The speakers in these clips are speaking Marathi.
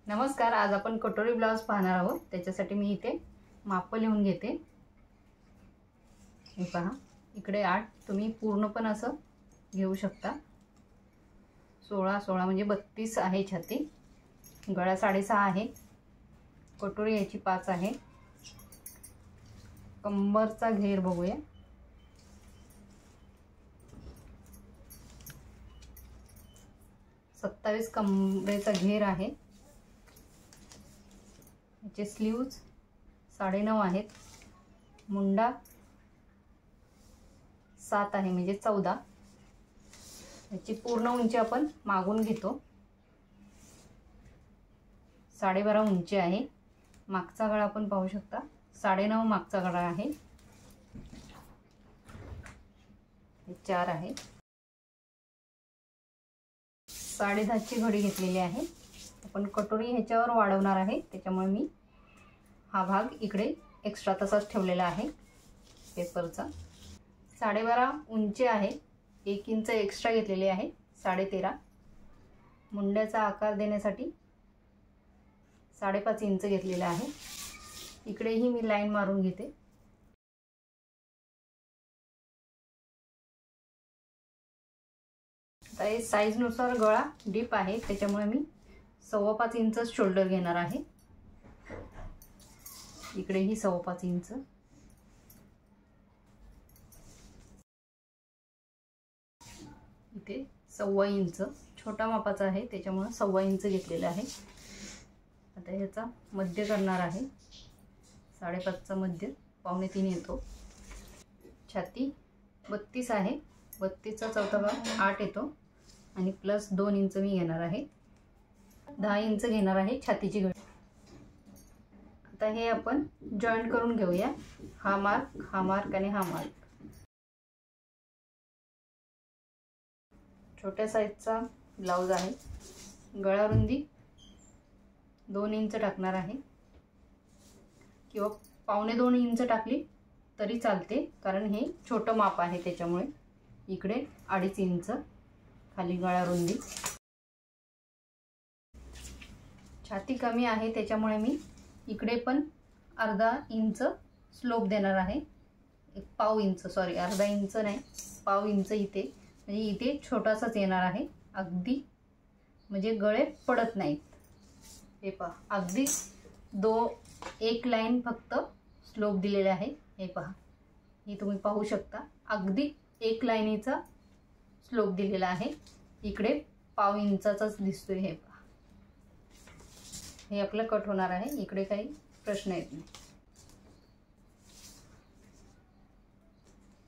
नमस्कार, आज आपण कटोरी ब्लाउज पाहणार आहोत। त्याच्यासाठी मी इथे माप लिहून घेते। हे पहा, इकडे 8 तुम्ही पूर्ण पण असं घेऊ शकता। 16 म्हणजे 32 आहे छाती। गळा 6.5 आहे। कटोरी याची 5 आहे। कंबरचा घेर बघूया। 27 कंबरेचा घेर आहे। याचे स्लीव्ज 9.5 आहेत। मुंडा 7 आहे म्हणजे 14। याची पूर्ण उंची आपण मागून घेतो। 12.5 उंची आहे। मागचा गळा आपण पाहू शकता, 9.5 मागचा गळा आहे। 4 आहे। 10.5 ची घडी घेतलेली आहे। आपण कटोरी ह्याच्यावर वाढवणार आहे, त्याच्यामुळे मी हा भाग इकडे एक्स्ट्रा तसाच ठेवलेला आहे पेपरचा। 12.5 उंची आहे। 1 इंच एक्स्ट्रा घेतलेली आहे, 13.5। मुंड्याचा आकार देण्यासाठी 5.5 इंच घेतलेला आहे। इकडेही मी लाईन मारून घेते। आता हे साइज नुसार गळा डीप आहे, त्याच्यामुळे मी 5.25 इंच शोल्डर घेणार आहे। इकडेही 5.25 इंच। इथे 1.25 इंच छोटा मापाचा आहे, त्याच्यामुळे 1.25 इंच घेतलेला आहे। आता ह्याचा मध्य करणार आहे। 5.5 चा मध्य 2.25 येतो। छाती 32 आहे। 32 चा चौथा भाग 8 येतो आणि प्लस 2 इंच मी घेणार आहे। 10 इंच घेणार आहे छातीची घडी। आता हे आपण जॉईंट करून घेऊया। हा मार्क आणि हा मार्क। छोट्या साइजचा ब्लाउज आहे। गळा रुंदी 2 इंच टाकणार आहे, किंवा 1.25 इंच टाकली तरी चालते, कारण हे छोटं माप आहे त्याच्यामुळे। इकडे 2.5 इंच खाली गळा रुंदी। छाती कमी आहे, त्याच्यामुळे मी इकडे पण अर्धा इंच स्लोप देणार आहे। 1.5 इंच, सॉरी अर्धा इंच नाही, 1.5 इंच इथे, म्हणजे इथे छोटासाच येणार आहे अगदी, म्हणजे गळे पडत नाहीत। हे पहा, अगदी एक लाईन फक्त स्लोप दिलेले आहे। हे पहा, हे तुम्ही पाहू शकता, अगदी 1 लाईनीचा स्लोप दिलेला आहे। इकडे 1.5 इंचाचाच दिसतोय। हे पहा, हे आपलं कट होणार आहे। इकडे काही प्रश्न येत नाही।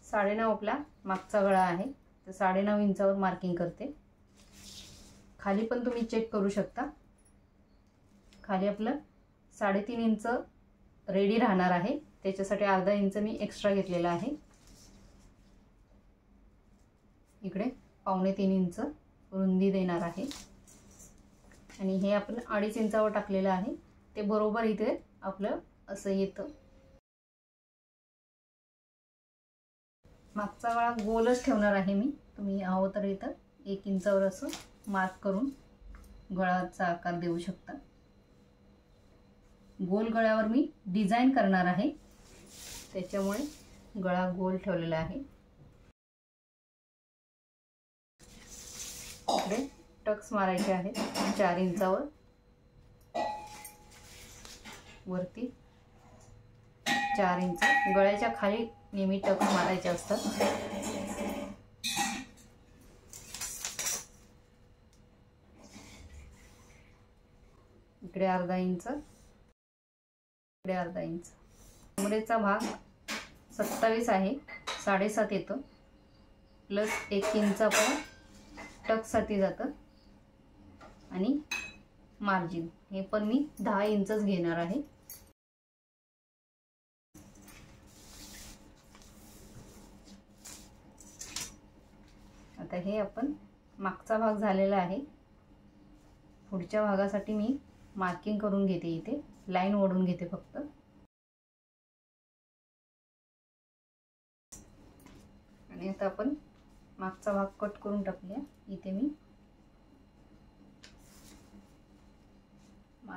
9.5 आपला मागचा गळा आहे, तर 9.5 इंचावर मार्किंग करते। खाली पण तुम्ही चेक करू शकता। खाली आपलं 3.5 इंच रेडी राहणार आहे, त्याच्यासाठी अर्धा इंच मी एक्स्ट्रा घेतलेला आहे। इकडे 2.25 इंच रुंदी देणार आहे, आणि हे आपण 2.5 इंचावर टाकलेलं आहे, ते बरोबर इथे आपलं असं येतं। मागचा गळा गोलच ठेवणार आहे मी, तुम्ही हवं तर इथं 1 इंचावर असं मार्क करून गळ्याचा आकार देऊ शकता। गोल गळ्यावर मी डिझाइन करणार आहे, त्याच्यामुळे गळा गोल ठेवलेला आहे। इकडे टक्स मारायचे आहेत 4 इंचावर, वरती 4 इंच। गळ्याच्या खाली नेहमी टक्स मारायचे असतात। इकडे अर्धा इंच, इकडे अर्धा इंच। कमरेचा भाग 27 आहे, 7.5 येतो, प्लस 1 इंच आपण टक्ससाठी जातं, आणि मार्जिन हे पण मी 10 इंचच घेणार आहे। आता हे आपण मागचा भाग झालेला आहे। पुढच्या भागासाठी मी मार्किंग करून घेते, इथे लाईन ओढून घेते फक्त। आणि आता आपण मागचा भाग कट करून टाकूया। इथे मी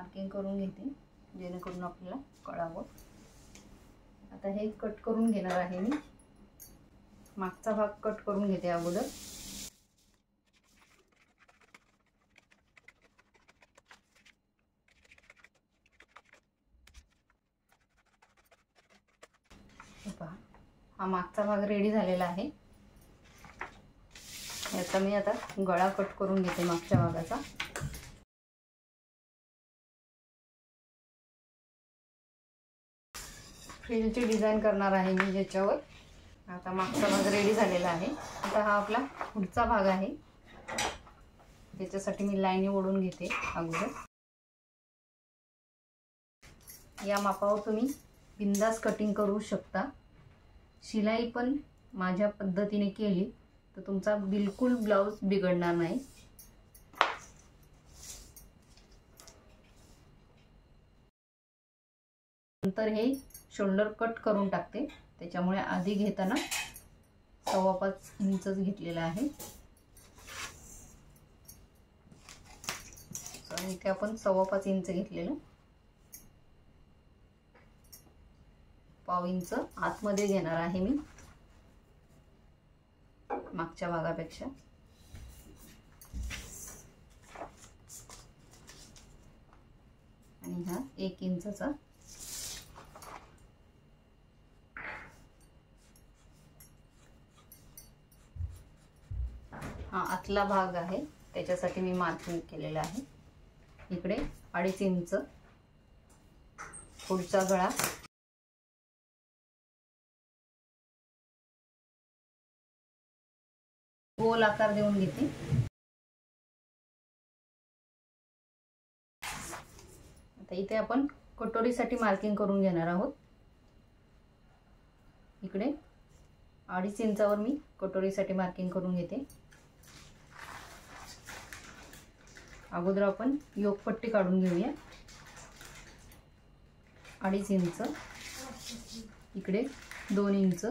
मार्किंग करून घेते जेणेकरून आपल्याला कळावं. आता हे कट करून घेणार आहे मी. मागचा भाग कट करून घेते अगोदर. पहा, हा मागचा भाग रेडी झालेला आहे. याचा मी आता गळा कट करून घेते मागच्या भागाचा. फ्रिलची डिझाईन करणार आहे मी ज्याच्यावर. आता मागचा भाग रेडी झालेला आहे. आता हा आपला पुढचा भाग आहे. त्याच्यासाठी मी लाईनी ओढून घेते अगोदर. या मापावर तुम्ही बिंदास कटिंग करू शकता. शिलाई पण माझ्या पद्धतीने केली तर तुमचा बिलकुल ब्लाउज बिघडणार नाही. नंतर हे शोल्डर कट करून टाकते. त्याच्यामुळे आधी घेताना 5.25 इंचच घेतलेला आहे. इथे आपण 5.25 इंच घेतलेलं. 1/2 इंच आतमध्ये घेणार आहे मी मागच्या भागापेक्षा. आणि हा 1 इंचचा हा आतला भाग आहे. त्याच्यासाठी मी मार्किंग केलेलं आहे. इकडे 2.5 इंच पुढचा गळा. गोल आकार देऊन घेते. आता इथे आपण कटोरीसाठी मार्किंग करून घेणार आहोत. इकडे 2.5 इंचावर मी कटोरीसाठी मार्किंग करून घेते. अगोदर आपण योकपट्टी काढून घेऊया. 2.5 इंच, इकडे 2 इंच,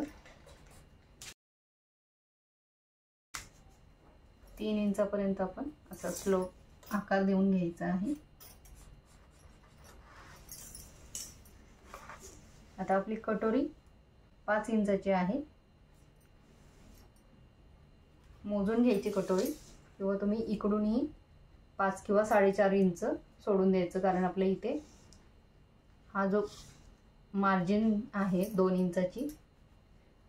3 इंचापर्यंत आपण असा स्लोप आकार देऊन घ्यायचा आहे. आता आपली कटोरी 5 इंचाची आहे. मोजून घ्यायची कटोरी, किंवा तुम्ही इकडूनही 5 किंवा 4.5 इंच सोडून द्यायचं. कारण आपल्या इथे हा जो मार्जिन आहे 2 इंचाची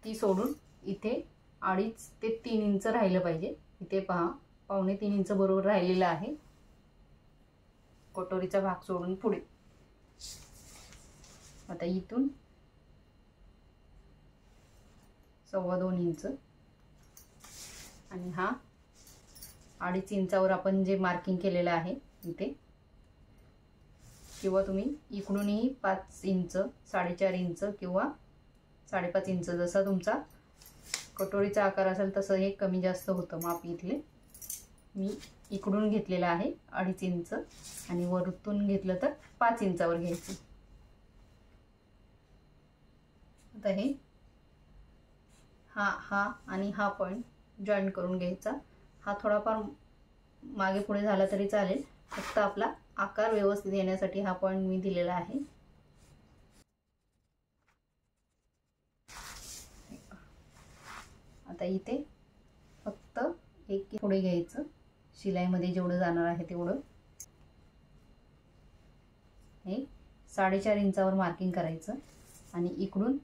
ती सोडून इथे 2.5 ते 3 इंच राहिलं पाहिजे. इथे पहा 2.25 इंच बरोबर राहिलेला आहे कटोरीचा भाग सोडून पुढे. आता इथून 2.25 इंच आणि हा 2.5 इंचावर आपण जे मार्किंग केलेलं आहे इथे, किंवा तुम्ही इकडूनही 5 इंच, 4.5 इंच किंवा 5.5 इंच जसा तुमचा कटोरीचा आकार असेल तसं हे कमी जास्त होतं माप. इथले मी इकडून घेतलेला आहे 2.5 इंच आणि वरतून घेतलं तर 5 इंचावर घ्यायचं. आता हे हा आणि हा पॉइंट जॉईन करून घ्यायचा. हा थोडाफार मागे पुढे झाला तरी चालेल, फक्त आपला आकार व्यवस्थित येण्यासाठी हा पॉइंट मी दिलेला आहे. आता इथे फक्त 1 पुढे घ्यायचं. शिलाईमध्ये जेवढं जाणार आहे तेवढं. हे 4.5 इंचावर मार्किंग करायचं आणि इकडून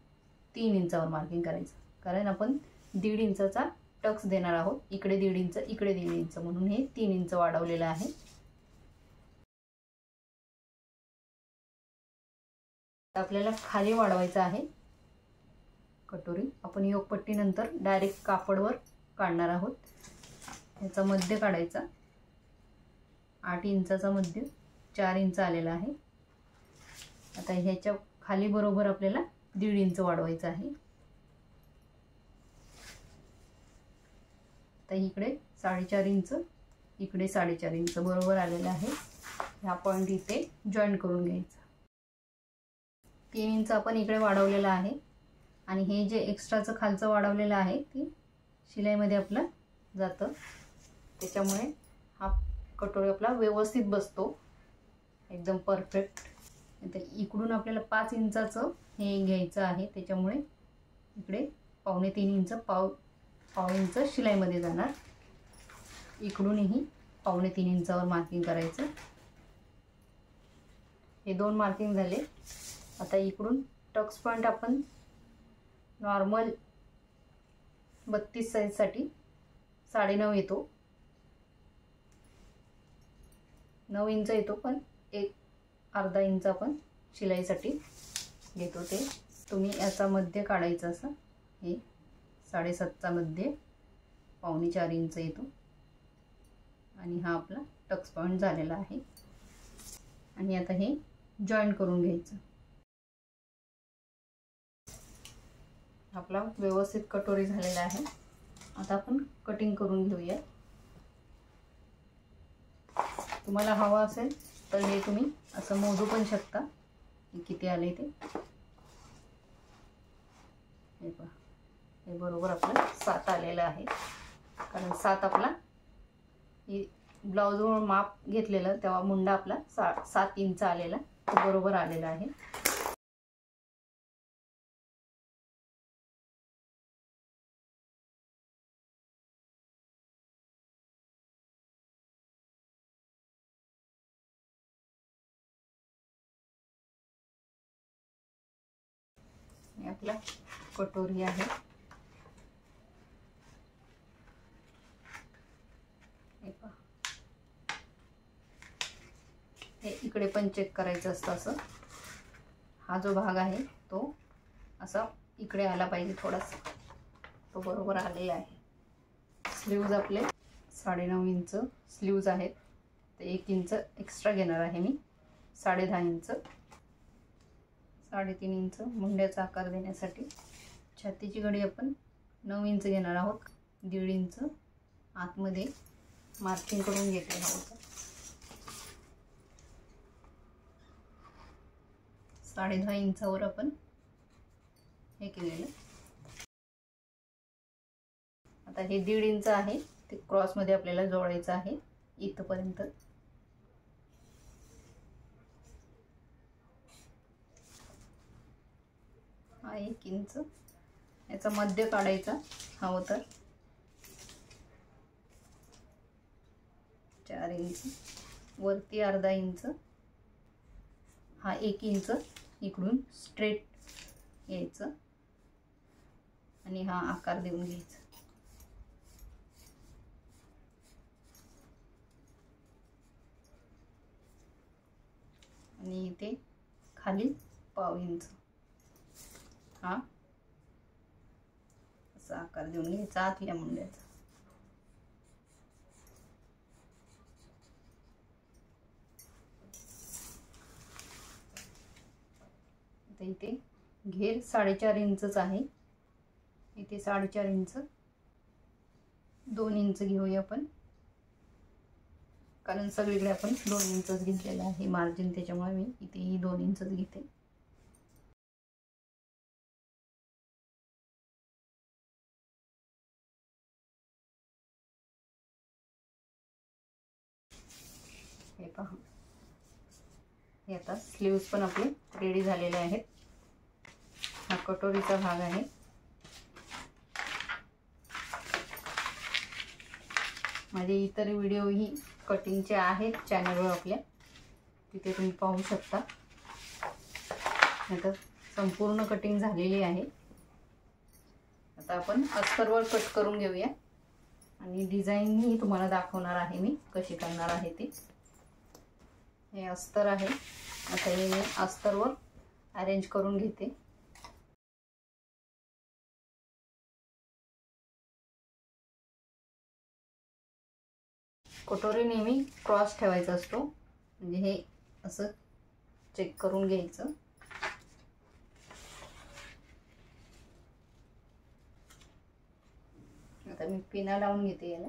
3 इंचावर मार्किंग करायचं. कारण आपण 1.5 इंचाचा टक्स देणार आहोत. इकडे 1.5 इंच, इकडे 1.5 इंच, म्हणून हे 3 इंच वाढवलेलं आहे. आपल्याला खाली वाढवायचं आहे कटोरी. आपण योकपट्टी नंतर डायरेक्ट कापडवर काढणार आहोत. याचा मध्य काढायचा. 8 इंचाचा मध्य 4 इंच आलेला आहे. आता ह्याच्या खाली बरोबर आपल्याला 1.5 इंच वाढवायचं आहे. आता इकडे 4.5 इंच, इकडे 4.5 इंच बरोबर आलेला आहे. हा पॉइंट इथे जॉईन करून घ्यायचा. 3 इंच आपण इकडे वाढवलेला आहे आणि हे जे एक्स्ट्राचं खालचं वाढवलेलं आहे ते शिलाईमध्ये आपलं जातं. त्याच्यामुळे हा कटोरी आपला व्यवस्थित बसतो. एकदम परफेक्ट. आता इकडून आपल्याला 5 इंचाचं हे घ्यायचं आहे, त्याच्यामुळे इकडे 2.25 इंच पाव इंच शिलाईमध्ये जाणार. इकडूनही 2.25 इंचावर मार्किंग करायचं. हे 2 मार्किंग झाले. आता इकडून टक्स पॉईंट आपण नॉर्मल 32 साईजसाठी 9.5 येतो, 9 इंच येतो, पण एक अर्धा इंच आपण शिलाईसाठी घेतो. ते तुम्ही याचा मध्य काढायचं. असं हे 7.5चा मध्य 3.25 इंच येतो आणि हा आपला टक्स पॉईंट झालेला आहे. आणि आता हे जॉईंट करून घ्यायचं. आपला व्यवस्थित कटोरी झालेला आहे. आता आपण कटिंग करून घेऊया. तुम्हाला हवा असेल तर हे तुम्ही असं मोजू पण शकता किती आले ते. हे पहा, हे बरोबर आपलं 7 आलेलं आहे. कारण 7 आपला ब्लाऊजवर माप घेतलेलं तेव्हा मुंडा आपला 7 इंच आलेला, तो बरोबर आलेला आहे. हे आपला कटोरी आहे. हे पहा, हे इकडे पण चेक करायचं असतं. असं हा जो भाग आहे तो असा इकडे आला पाहिजे थोडासा, तो बरोबर आलेला आहे. स्लीव्ज आपले 9.5 इंच स्लीव्ज आहेत, तर 1 इंच एक्स्ट्रा घेणार आहे मी. 10.5 इंच, 3.5 इंच मुंड्याचा आकार देण्यासाठी. छातीची घडी आपण 9 इंच घेणार आहोत. 1.5 इंच आतमध्ये मार्किंग करून घेतले आहोत. 10.5 इंचावर आपण हे केलेलं. आता हे 1.5 इंच आहे, ते क्रॉसमध्ये आपल्याला जोडायचं आहे इथपर्यंत. हा 1 इंच याचा मध्य काढायचा हवं तर. 4 इंच वरती, अर्धा इंच. हा 1 इंच इकडून स्ट्रेट यायचं आणि हा आकार देऊन घ्यायचा. आणि इथे खाली 1/2 इंच हा असा आकार देऊन घ्यायचा आतल्या मुंड्याचा. आता इथे घेर 4.5 इंचच आहे. इथे 4.5 इंच, 2 इंच घेऊया आपण, कारण सगळीकडे आपण 2 इंचच घेतलेलं आहे मार्जिन, त्याच्यामुळे मी इथेही 2 इंचच घेते. हे पहा, हे आता स्लीव्ज पण आपले रेडी झालेले आहेत. हा कटोरीचा भाग आहे. माझे इतर व्हिडिओही कटिंगचे आहेत चॅनलवर आपल्या, तिथे तुम्ही पाहू शकता. आता संपूर्ण कटिंग झालेली आहे. आता आपण अस्तरवर कट करून घेऊया आणि डिझाईनही तुम्हाला दाखवणार आहे मी कशी करणार आहे ते. हे अस्तर आहे. आता हे मी अस्तरवर अरेंज करून घेते. कटोरी नेहमी क्रॉस ठेवायचा असतो, म्हणजे हे असं चेक करून घ्यायचं. आता मी पिना लावून घेते याला.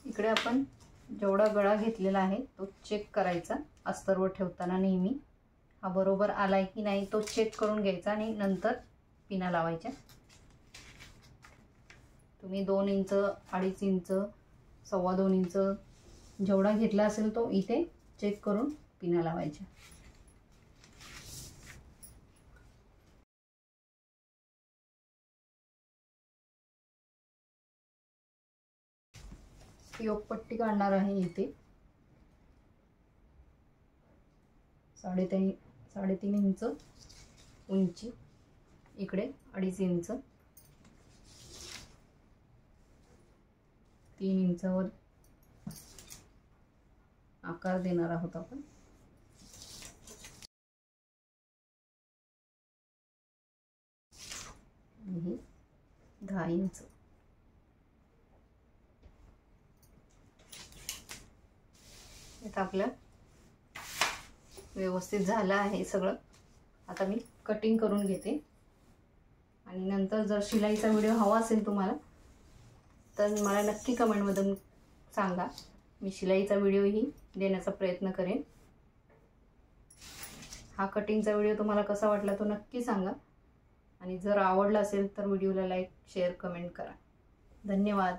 इकडे आपण जेवढा गळा घेतलेला आहे तो चेक करायचा अस्तरवर ठेवताना नेहमी. हा बरोबर आलाय की नाही तो चेक करून घ्यायचा आणि नंतर पिना लावायच्या. तुम्ही 2 इंच, 2.5 इंच, 2.25 इंच जेवढा घेतला असेल तो इथे चेक करून पिना लावायच्या. योगपट्टी काढणार आहे इथे 3.5 इंच उंची, इकडे 2.5 इंच, 3 इंचावर आकार देणार आहोत आपण. हे 10 इंच. आता आपलं व्यवस्थित झालं आहे सगळं. आता मी कटिंग करून घेते आणि नंतर जर शिलाईचा व्हिडिओ हवा असेल तुम्हाला तर मला नक्की कमेंटमधून सांगा. मी शिलाईचा व्हिडिओही देण्याचा प्रयत्न करेन. हा कटिंगचा व्हिडिओ तुम्हाला कसा वाटला तो नक्की सांगा आणि जर आवडला असेल तर व्हिडिओला लाईक, शेअर, कमेंट करा. धन्यवाद.